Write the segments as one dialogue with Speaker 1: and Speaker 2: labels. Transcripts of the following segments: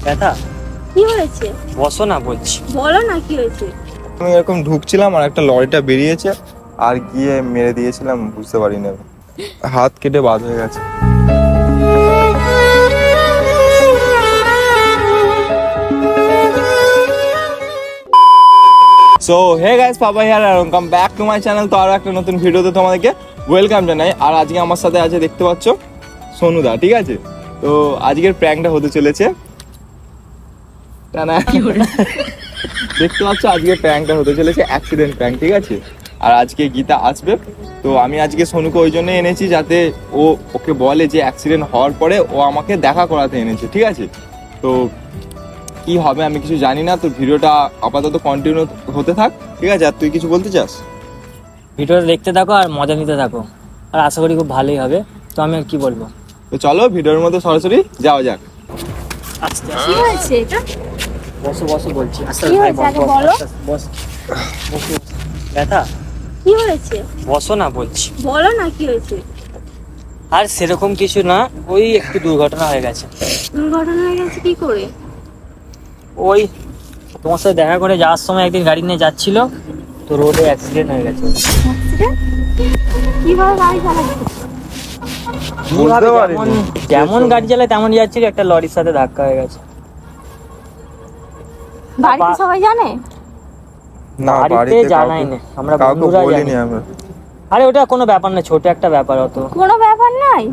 Speaker 1: ব্যথা
Speaker 2: কি হয়েছে?
Speaker 1: বসো না বলছি।
Speaker 2: বলো না কি হয়েছে।
Speaker 3: আমি এরকম ঢুকছিলাম আর একটা লরিটা বেরিয়েছে আর গিয়ে মেরে দিয়েছিলাম, বুঝতে পারিনি। হাত কেটে বাদ হয়ে গেছে। So hey guys, papa here আর welcome back to my channel. তো আরো একটা নতুন ভিডিওতে তোমাদেরকে ওয়েলকাম জানাই। আর আজকে আমার সাথে আছে, দেখতে পাচ্ছ, সোনুদা, ঠিক আছে? তো আজকের প্র্যাঙ্কটা হতে চলেছে, দেখতে পাচ্ছ আজকে প্র্যাঙ্কটা হতে চলেছে অ্যাক্সিডেন্ট প্র্যাঙ্ক, ঠিক আছে? আর আজকে গীতা আসবে। তো আমি আজকে সোনুকে ওই জন্য এনেছি যাতে ওকে বলে যে অ্যাক্সিডেন্ট হওয়ার পরে ও আমাকে দেখা করাতে এনেছে, ঠিক আছে? তো কি হবে আমি কিছু জানি না, তো ভিডিওটা আপাতত কন্টিনিউ হতে থাক, ঠিক আছে? আর তুই কিছু বলতে চাস?
Speaker 1: ভিডিওটা দেখতে থাকো আর মজা নিতে থাকো, আর আশা করি খুব ভালোই হবে। তো আমি আর কি বলবো,
Speaker 3: তো চলো ভিডিওর মধ্যে সরাসরি যাওয়া যাক।
Speaker 1: আস্তে
Speaker 2: কি হয়েছে এটা?
Speaker 1: বসো বসো বলছি। আস্তে
Speaker 2: কি হয়েছে আগে বলো।
Speaker 1: বস বসো। ব্যথা
Speaker 2: কি হয়েছে?
Speaker 1: বসো না বলছি।
Speaker 2: বলো না কি হয়েছে।
Speaker 1: আর সেরকম কিছু না, ওই একটু দুর্ঘটনা হয়ে গেছে।
Speaker 2: দুর্ঘটনা হয়ে গেছে কি করে?
Speaker 1: ওই তোমার সাথে দেখা করে যাওয়ার সময় একদিন গাড়ি নিয়ে যাচ্ছিল, তো রোডে অ্যাক্সিডেন্ট হয়ে গেছে।
Speaker 2: অ্যাক্সিডেন্ট? কিভাবে গাড়ি চালাচ্ছে?
Speaker 1: কিভাবে?
Speaker 3: পারিনি।
Speaker 1: যেমন গাড়ি চালায় তেমন যাচ্ছিল, একটা লরির সাথে ধাক্কা হয়ে গেছে।
Speaker 2: বাড়িতে সবাই জানে?
Speaker 3: না,
Speaker 1: বাড়িতে
Speaker 3: বাড়িতে
Speaker 1: জানাই না, আমরা
Speaker 3: কাউকে
Speaker 1: বন্ধুরা জানি।
Speaker 3: বলিনি আমরা।
Speaker 1: আরে ওটা কোনো ব্যাপার না, ছোট একটা ব্যাপার অত।
Speaker 2: কোনো ব্যাপার নাই,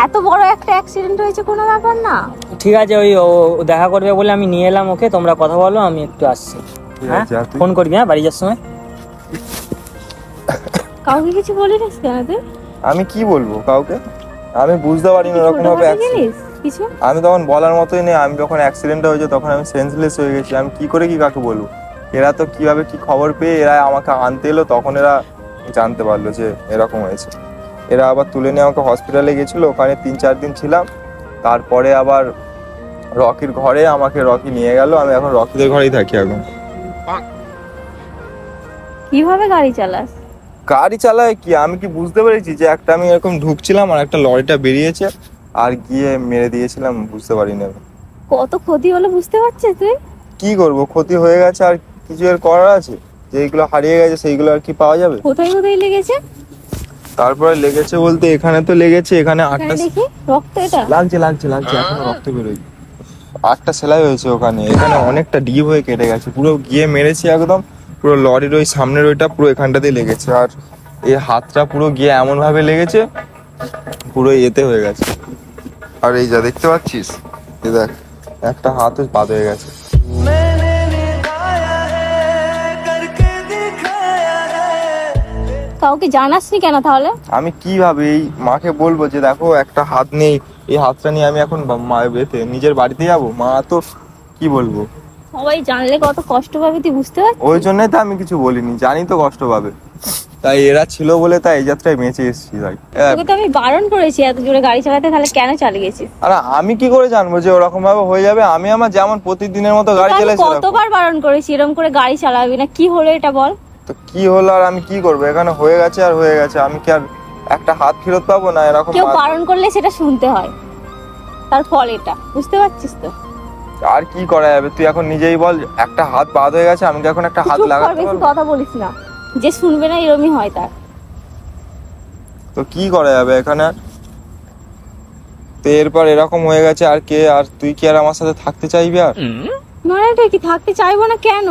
Speaker 2: এত বড় একটা অ্যাক্সিডেন্ট হয়েছে, কোনো ব্যাপার না।
Speaker 1: ঠিক আছে, ওই ও দেখা করবে বলে আমি নিয়ে এলাম ওকে। তোমরা কথা বলো, আমি একটু আসছি।
Speaker 3: ঠিক
Speaker 1: হ্যাঁ,
Speaker 3: আছে, আর তুই?
Speaker 1: ফোন করবি হ্যাঁ বাড়ি যাওয়ার সময়।
Speaker 2: কাউকে কিছু বলিস কেন তুই?
Speaker 3: আমি কি বলবো কাউকে? আমি বুঝতে পারিনি ওরকম ভাবে
Speaker 2: ছোটখাটো জিনিস কিছু?
Speaker 3: আমি তখন বলার মতোই নেই। আমি যখন অ্যাক্সিডেন্টটা হয়েছে তখন আমি সেন্সলেস হয়ে গেছি। আমি কি করে কি কাকে বলবো? এরা তো কিভাবে কি খবর পেয়ে এরা আমাকে আনতে এলো, তখন এরা জানতে পারলো যে এরকম হয়েছে। এরা আবার তুলে নিয়ে আমাকে হসপিটালে গেছিলো, ওখানে 3-4 দিন ছিলাম। তারপরে আবার রকির ঘরে আমাকে রকি নিয়ে গেল। আমি এখন রকিদের ঘরেই থাকি এখন।
Speaker 2: কিভাবে গাড়ি চালাস?
Speaker 3: গাড়ি চালায় কি, আমি কি বুঝতে পেরেছি যে আমি এরকম ঢুকছিলাম আর একটা লরিটা বেরিয়েছে আর গিয়ে মেরে দিয়েছিলাম, বুঝতে পারিনি আমি।
Speaker 2: কত ক্ষতি হলো বুঝতে পারছিস তুই?
Speaker 3: কি করব, ক্ষতি হয়ে গেছে, আর কিছু এর করার আছে? যেইগুলো হারিয়ে গেছে সেইগুলো আর কি পাওয়া যাবে?
Speaker 2: কোথায় কোথায় লেগেছে?
Speaker 3: তারপরে লেগেছে বলতে এখানে তো লেগেছে, এখানে
Speaker 2: হ্যাঁ,
Speaker 3: 8টা
Speaker 2: দেখি রক্ত। এটা
Speaker 3: লাগছে লাগছে লাগছে, এখনো রক্ত বেরোয়। 8টা সেলাই হয়েছে ওখানে, এখানে অনেকটা ডিপ হয়ে কেটে গেছে। পুরো গিয়ে মেরেছি একদম, পুরো লরির ওই সামনের ওইটা পুরো এখানটাতেই লেগেছে। আর এই হাতটা পুরো গিয়ে এমন ভাবে লেগেছে, পুরো এতে হয়ে গেছে। আর এই যা দেখতে পাচ্ছিস, এই দেখ, একটা হাতও বাদ হয়ে গেছে।
Speaker 2: কাউকে জানাসনি কেন তাহলে?
Speaker 3: আমি কিভাবে এই মাকে বলবো যে দেখো একটা হাত নেই, এই হাতটা নিয়ে আমি এখন নিজের বাড়িতে যাবো? মা তো কি বলবো?
Speaker 2: সবাই জানলে কত কষ্ট পাবে তুই বুঝতে পারছিস?
Speaker 3: ওই জন্যই তো আমি কিছু বলিনি, জানি তো কষ্ট পাবে। তাই এরা ছিল বলে তাই এই যাত্রায় বেঁচে এসেছি ভাই।
Speaker 2: তোকে তো আমি বারণ করেছি এত জোরে গাড়ি চালাতে, তাহলে কেন চালিয়েছিস?
Speaker 3: আর আমি কি করে জানবো যে ওরকম ভাবে হয়ে যাবে? আমি আমার যেমন প্রতিদিনের মতো গাড়ি
Speaker 2: তোকে আমি
Speaker 3: চালাই সেরকম।
Speaker 2: কতবার বারণ করেছি এরকম করে গাড়ি চালাবি না। কি হলো এটা বল?
Speaker 3: তো কি হলো আর আমি কি করবো? এখানে হয়ে গেছে আর হয়ে গেছে, আমি কি আর একটা হাত ফেরত পাবো না? এরকম
Speaker 2: কেউ বারণ করলে সেটা শুনতে হয়, তার ফল এটা, বুঝতে পারছিস তো?
Speaker 3: আর কি করা যাবে? তুই এখন নিজেই বল, একটা হাত বাদ হয়ে গেছে, আমি কি এখন একটা হাত
Speaker 2: চুপ কর,
Speaker 3: লাগাতে
Speaker 2: বেশি
Speaker 3: পারবো?
Speaker 2: কথা বলিস না। যে শুনবে না এরমই হয় তার।
Speaker 3: তো কি করা যাবে এখানে আর? তো এরপর এরকম হয়ে গেছে, আর কে, আর তুই কি আর আমার সাথে থাকতে চাইবি আর?
Speaker 2: মানে এটা কি, থাকতে চাইবো না কেন?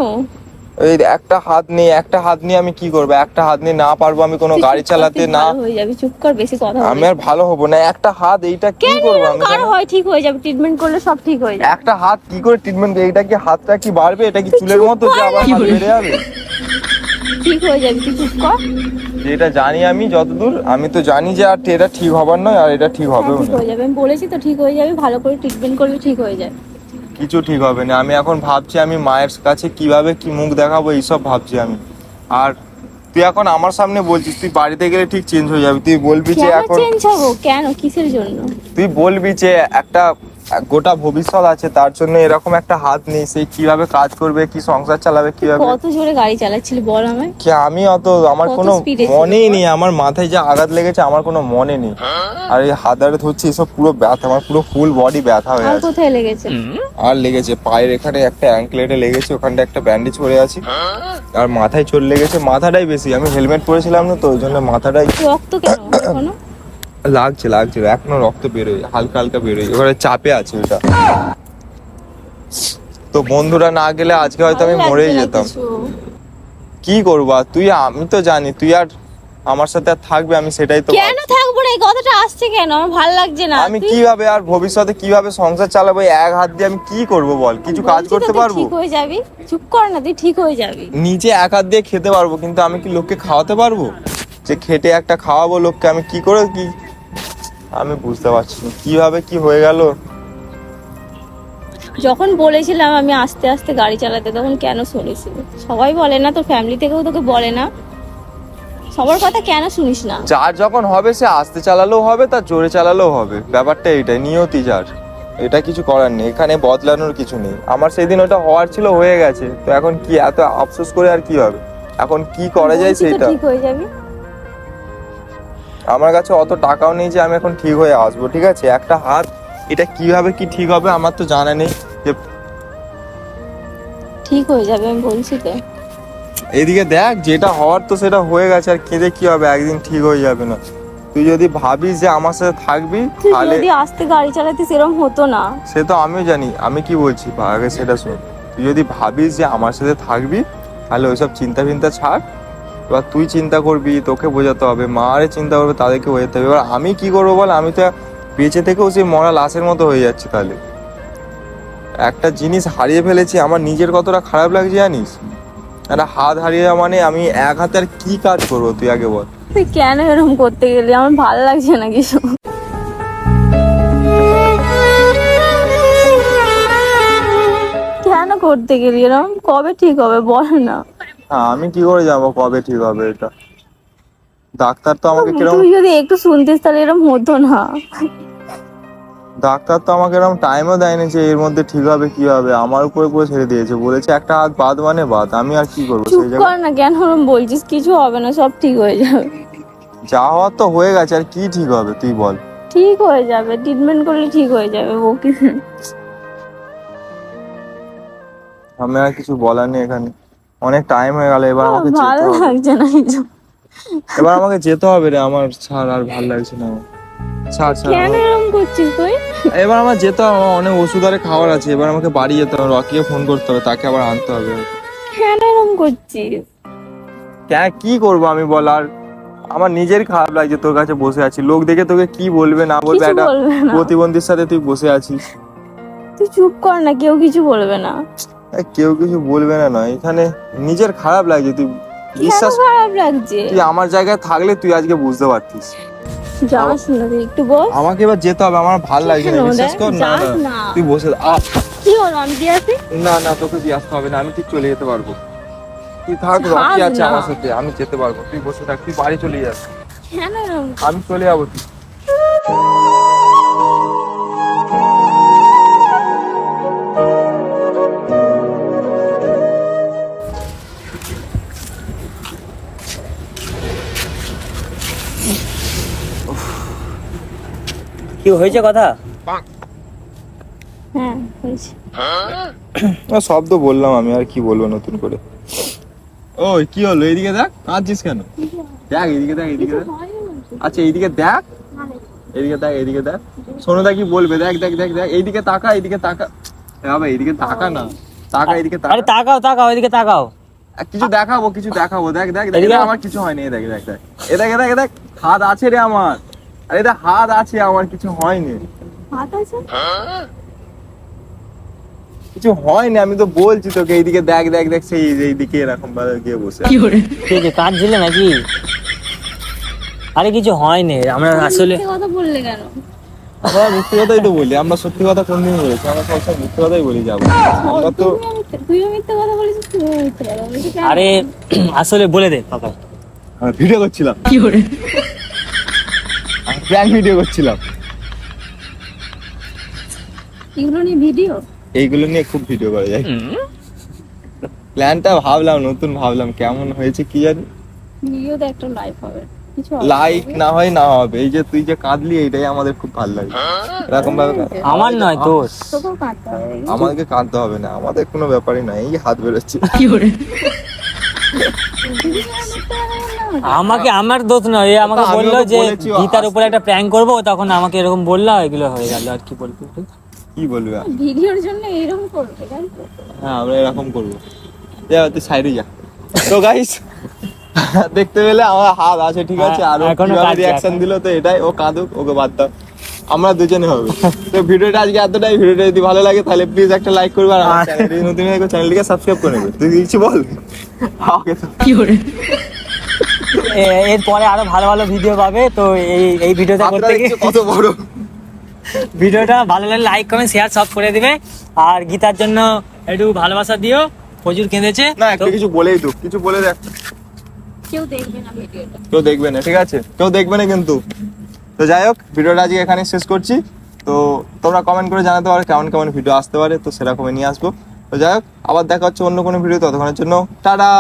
Speaker 3: এই একটা হাত নেই, একটা হাত নিয়ে আমি কি করবো? একটা হাত নিয়ে না পারবো আমি কোনো
Speaker 2: তুই
Speaker 3: গাড়ি
Speaker 2: চুপ কর,
Speaker 3: চালাতে
Speaker 2: তুই
Speaker 3: না।
Speaker 2: ভালো হয়ে যাবি, চুপ কর, বেশি কথা
Speaker 3: আমি
Speaker 2: বলিস
Speaker 3: আর ভালো হবো না। একটা হাত, এইটা কি
Speaker 2: কেন?
Speaker 3: করবো
Speaker 2: এরকম
Speaker 3: আমি?
Speaker 2: কারো হয়, ঠিক হয়ে যাবে, ট্রিটমেন্ট করলে সব ঠিক হয়ে যাবে।
Speaker 3: একটা হাত কি করে ট্রিটমেন্ট? এইটা কি হাতটা কি বাড়বে? এটা কি
Speaker 2: তুই
Speaker 3: চুলের
Speaker 2: চুপ
Speaker 3: মতো যে
Speaker 2: কর
Speaker 3: আবার
Speaker 2: না।
Speaker 3: হাত বেড়ে যাবে?
Speaker 2: ঠিক হয়ে যাবে, তুই চুপ কর।
Speaker 3: যেটা জানি আমি যতদূর, আমি তো জানি যে আর এটা ঠিক হবার নয়, আর এটা ঠিক
Speaker 2: হ্যাঁ,
Speaker 3: হবেও
Speaker 2: ঠিক
Speaker 3: না।
Speaker 2: হয়ে যাবে, আমি বলেছি তো ঠিক হয়ে যাবে, ভালো করে ট্রিটমেন্ট করলে ঠিক হয়ে যায়।
Speaker 3: কিছু ঠিক হবে না। আমি এখন ভাবছি আমি মায়ের কাছে কিভাবে কি মুখ দেখাবো, এইসব ভাবছি আমি। আর তুই এখন আমার সামনে বলছিস তুই বাড়িতে গেলে ঠিক চেঞ্জ হয়ে যাবে। তুই বলবি যে
Speaker 2: কেন
Speaker 3: এখন,
Speaker 2: চেঞ্জ হবো? কেন, কিসের জন্য?
Speaker 3: তুই বলবি যে একটা গোটা ভবিষ্যৎ আছে, তার জন্য এরকম একটা হাত নেই, সে কিভাবে কাজ করবে, কি সংসার চালাবে, কিভাবে।
Speaker 2: কত জোরে গাড়ি চালাচ্ছিলি বল আমায়।
Speaker 3: কি আমি অত, আমার
Speaker 2: কত
Speaker 3: কোনো
Speaker 2: speed এ ছিল
Speaker 3: মনেই
Speaker 2: বল?
Speaker 3: নেই, আমার মাথায় যে আঘাত লেগেছে আমার কোনো মনে নেই। আর এই হাতারে ধরছি এসব পুরো ব্যথা, আমার পুরো ফুল বডি ব্যথা হয়ে
Speaker 2: আর
Speaker 3: আছে।
Speaker 2: কোথায় লেগেছে?
Speaker 3: আর লেগেছে পায়ের এখানে একটা অ্যাঙ্কলেটে লেগেছে, ওখানটা একটা ব্যান্ডেজ করে আছি। আর মাথায় চলে লেগেছে, মাথাটাই বেশি, আমি হেলমেট পরেছিলাম না তো ওই জন্য মাথাটাই
Speaker 2: রক্ত কেন এখনো?
Speaker 3: লাগছে এখনো রক্ত বেরোয়, হালকা হালকা বেরোয়, এবারে চাপে আছে ওটা। তো বন্ধুরা না গেলে আজকে হয়তো আমি
Speaker 2: ভালো
Speaker 3: মরেই
Speaker 2: লাগছে না
Speaker 3: যেতাম।
Speaker 2: কিছু।
Speaker 3: কি করবো আর তুই, আমি তো জানি তুই আর আমার সাথে আর থাকবে, আমি সেটাই তো
Speaker 2: কেন থাকবো না? এই কথাটা আসছে কেন? আমার ভালো লাগছে না।
Speaker 3: আমি
Speaker 2: তুই
Speaker 3: কিভাবে আর ভবিষ্যতে কিভাবে সংসার চালাবো, এই এক হাত দিয়ে আমি কি করব বল, কিছু কাজ
Speaker 2: বলছি তো
Speaker 3: করতে
Speaker 2: তুই
Speaker 3: পারবো?
Speaker 2: ঠিক হয়ে যাবি, চুপ কর না, তুই ঠিক হয়ে যাবি।
Speaker 3: নিজে এক হাত দিয়ে খেতে পারবো, কিন্তু আমি কি লোককে খাওয়াতে পারবো? যে খেটে একটা খাওয়াবো লোককে, আমি কি করে কি, আমি বুঝতে পারছি না কিভাবে কি হয়ে গেল।
Speaker 2: যখন বলেছিলাম আমি আস্তে আস্তে গাড়ি চালাতে, তখন কেন শুনেছিলি? সবাই বলে না, তোর ফ্যামিলি থেকেও তোকে বলে না? সবার কথা কেন শুনিস না?
Speaker 3: যার যখন হবে সে আস্তে চালালেও হবে, তার জোরে চালালেও হবে, ব্যাপারটা এইটাই, নিয়তি যার, এটা কিছু করার নেই, এখানে বদলানোর কিছু নেই। আমার সেদিন ওটা হওয়ার ছিল, হয়ে গেছে, তো এখন কি এত আফসোস করে আর কি হবে? এখন কি করা যায়
Speaker 2: বলছি তো
Speaker 3: সেইটা।
Speaker 2: ঠিক হয়ে যাবি।
Speaker 3: আমার কাছে অত টাকাও নেই যে আমি এখন ঠিক হয়ে আসবো, ঠিক আছে? একটা হাত, এটা কিভাবে কি ঠিক হবে আমার তো জানা নেই। যে
Speaker 2: ঠিক হয়ে যাবে আমি বলছি তো।
Speaker 3: এদিকে দেখ, যেটা হওয়ার তো সেটা হয়ে গেছে, আর কেঁদে কি হবে, একদিন ঠিক হয়ে যাবে না। তুই যদি ভাবিস যে আমার সাথে থাকবি
Speaker 2: তুই
Speaker 3: তাহলে,
Speaker 2: যদি আস্তে গাড়ি চালাতিস এরকম হতো না।
Speaker 3: সে তো আমিও জানি, আমি কি বলছি আগে সেটা শোন। তুই যদি ভাবিস যে আমার সাথে থাকবি তাহলে ওইসব চিন্তা ফিন্তা ছাড়। এবার তুই চিন্তা করবি, তোকে বোঝাতে হবে, মারে চিন্তা করবে, তাদেরকে বোঝাতে হবে। এবার আমি কি করবো বল, আমি তো বেঁচে থেকেও সেই মরা লাশের মতো হয়ে যাচ্ছি। তাহলে একটা জিনিস হারিয়ে ফেলেছি, আমার নিজের কতটা খারাপ লাগছে জানিস? একটা হাত হারিয়ে যাওয়া মানে আমি এক হাতে আর কি কাজ করবো তুই আগে বল।
Speaker 2: তুই কেন এরকম করতে গেলি? আমার ভালো লাগছে না কিছু। কেন করতে গেলি এরকম? কবে ঠিক হবে বল না।
Speaker 3: হ্যাঁ, আমি কি করে যাবো কবে ঠিক হবে এটা? ডাক্তার তো আমাকে কিরকম,
Speaker 2: তুই যদি একটু শুনতিস তাহলে এরকম হতো না।
Speaker 3: ডাক্তার তো আমাকে এরকম টাইমও দেয়নি যে এর মধ্যে ঠিক হবে কি হবে, আমার উপরে পুরো ছেড়ে দিয়েছে, বলেছে একটা হাত বাদ মানে বাদ, আমি আর কি করবো
Speaker 2: চুপ
Speaker 3: সেই
Speaker 2: কর
Speaker 3: জায়গায়?
Speaker 2: না, কেন ওরকম বলছিস? কিছু হবে না, সব ঠিক হয়ে যাবে।
Speaker 3: যা হওয়ার তো হয়ে গেছে, আর কি ঠিক হবে তুই বল?
Speaker 2: ঠিক হয়ে যাবে, ট্রিটমেন্ট করলে ঠিক হয়ে যাবে। ওকে,
Speaker 3: আমি আর কিছু বলার নেই এখানে, অনেক টাইম হয়ে গেল, এবার আমাকে যেতে
Speaker 2: ভালো
Speaker 3: হবে।
Speaker 2: লাগছে না কিছু।
Speaker 3: এবার আমাকে যেতে হবে রে, আমার ছাড়, আর ভালো লাগছে না আমার। ছাড় ছাড়
Speaker 2: কেন
Speaker 3: আমার।
Speaker 2: এরকম করছিস তুই?
Speaker 3: এবার আমার যেতে হবে, আমার অনেক ওষুধ আরে খাওয়ার আছে, এবার আমাকে বাড়ি যেতে হবে, রকিকে ফোন করতে হবে, তাকে আবার আনতে হবে।
Speaker 2: কেন এরকম করছিস?
Speaker 3: কি করবো আমি বল? আর আমার নিজের খারাপ লাগছে, তোর কাছে বসে আছি, লোক দেখে তোকে কি বলবে না বলবে,
Speaker 2: কিছু
Speaker 3: একটা
Speaker 2: বলবে না।
Speaker 3: প্রতিবন্ধীর সাথে তুই বসে আছিস।
Speaker 2: তুই চুপ কর না, কেউ কিছু বলবে না।
Speaker 3: কেউ কিছু বলবে না নয়, এখানে নিজের খারাপ লাগছে, তুই
Speaker 2: কেন
Speaker 3: বিশ্বাস,
Speaker 2: খারাপ লাগছে?
Speaker 3: তুই আমার জায়গায় থাকলে তুই আজকে বুঝতে পারতিস।
Speaker 2: যাস না, তুই একটু বস।
Speaker 3: আমাকে এবার যেতে হবে, আমার ভালো লাগছে না,
Speaker 2: কেন?
Speaker 3: বিশ্বাস কর না।
Speaker 2: যাস
Speaker 3: না,
Speaker 2: না।
Speaker 3: তুই বসে
Speaker 2: কি হলো, আমি দিয়ে আসি?
Speaker 3: না তোকে দিয়ে আসতে হবে না, আমি ঠিক চলে যেতে পারবো। তুই থাক,
Speaker 2: যাস
Speaker 3: রকি আছে
Speaker 2: না।
Speaker 3: আমার সাথে, আমি যেতে পারবো, তুই বসে থাক, তুই বাড়ি চলে যাস,
Speaker 2: কেন এরকম?
Speaker 3: আমি চলে যাবো। তুই
Speaker 1: কি হয়েছে কথা?
Speaker 2: হ্যাঁ হয়েছে।
Speaker 3: সব তো বললাম, আমি আর কি বলবো নতুন করে। ওই কি হলো, এইদিকে দেখ, কাঁদছিস কেন? দেখ এইদিকে দেখ, এইদিকে দেখ, আচ্ছা এইদিকে দেখ, এইদিকে দেখ, এইদিকে দেখ, সোনুদা কি বলবে, দেখ দেখ দেখ দেখ, এইদিকে তাকা, এইদিকে তাকা, বাবা এইদিকে তাকা না, তাকা এইদিকে
Speaker 1: আরে
Speaker 3: তাকা।
Speaker 1: তাকাও তাকাও, এদিকে তাকাও।
Speaker 3: কিছু দেখাবো, কিছু দেখাবো, দেখ দেখ দেখ,
Speaker 1: এদিকে।
Speaker 3: আমার কিছু হয়নি, দেখ দেখ দেখ, এ দেখ দেখ দেখ, হাত আছে রে আমার, আরে এটা হাত আছে আমার, কিছু হয়নি,
Speaker 2: হাত আছে?
Speaker 3: কিছু হয়নি, আমি তো বলছি তোকে, এইদিকে দেখ দেখ দেখ, সেই এইদিকে এরকম ভাবে গিয়ে বসে আছে।
Speaker 1: ঠিক আছে, কাঁদছিলে নাকি? আরে কিছু হয়নি, আমরা আসলে
Speaker 2: মিথ্যে কথা বললে কেন?
Speaker 3: আমরা মিথ্যে কথাই তো বলি, আমরা সত্যি কথা কোনদিন বলেছি? আমরা সবসময় মিথ্যে কথাই বলি যাবো, আমরা তো।
Speaker 2: তুইও মিথ্যে কথা বলেছিস, তুইও মিথ্যে কথা বলেছিস কেন?
Speaker 1: আরে আসলে বলে দে পাপা।
Speaker 3: ভিডিও করছিলাম, প্র্যাঙ্ক ভিডিও করছিলাম।
Speaker 2: এগুলো নিয়ে ভিডিও
Speaker 3: এইগুলো নিয়ে খুব ভিডিও করা যায়। প্ল্যানটা নতুন ভাবলাম, কেমন হয়েছে কি জানি।
Speaker 2: ভিডিওতে একটা লাইভ হবে, কিছু
Speaker 3: লাইক না হয় না হবে, এই যে তুই যে কাঁদলি এইটাই আমাদের খুব ভালো লাগে। এরকম ভাবে
Speaker 1: আমার নয় দোষ।
Speaker 2: তোকেও কাটতে হবে।
Speaker 3: আমাদেরকে কাঁদতে হবে না, আমাদের কোনো ব্যাপারই নাই, এই হাত বেরোচ্ছে।
Speaker 1: আমাকে আমার দোষ নয়, এ আমাকে
Speaker 3: আমিও
Speaker 1: বললো
Speaker 3: তো
Speaker 1: যে
Speaker 3: বলেছি,
Speaker 1: গীতার উপরে একটা প্র্যাঙ্ক করবো, তখন আমাকে এরকম বললো, এগুলো হয়ে গেল আর কি বলবো।
Speaker 3: কি বলবে আর?
Speaker 2: ভিডিওর জন্য এরকম করবে তাই তো?
Speaker 3: হ্যাঁ আমরা এরকম করবো। যা তুই সাইডে যা। তো গাইস দেখতে পেলে আমার হাত আছে, ঠিক আছে, আর ও
Speaker 1: এখনো
Speaker 3: কিভাবে
Speaker 1: কাঁদছে,
Speaker 3: রিয়াকশন
Speaker 1: এখন।
Speaker 3: দিল, তো এটাই, ও কাঁদুক, ওকে বাদ দাও, আমরা দুজনে হবে। তো ভিডিওটা আজকে এতটাই, ভিডিওটা যদি ভালো লাগে তাহলে প্লিজ একটা লাইক করবে, আর আমার চ্যানেলটি নতুন হয়ে চ্যানেলটিকে সাবস্ক্রাইব করে নেবে। তুই কিছু বল। ওকে তো
Speaker 1: এরপরে আরো ভালো ভালো ভিডিও পাবে, তো এই ভিডিওটা
Speaker 3: হাতটা
Speaker 1: করতে
Speaker 3: দেখছো
Speaker 1: গিয়ে
Speaker 3: কত বড়।
Speaker 1: ভিডিওটা ভালো লাগলে লাইক কমেন্ট শেয়ার সব করে দিবে, আর গীতার জন্য একটু ভালোবাসা দিও, প্রচুর কেঁদেছে।
Speaker 3: না একটু কিছু বলেই তো, কিছু বলে দেখ।
Speaker 2: কেউ দেখবে না ভিডিওটা।
Speaker 3: কেউ দেখবে না, ঠিক আছে, কেউ দেখবে না কিন্তু। তো যাই হোক, ভিডিওটা আজকে এখানে শেষ করছি। তো তোমরা কমেন্ট করে জানাতে পারো কেমন কেমন ভিডিও আসতে পারে, তো সেরকমই নিয়ে আসবো। তো যাই হোক, আবার দেখা হচ্ছে অন্য কোনো ভিডিও, ততক্ষণের জন্য টাটা।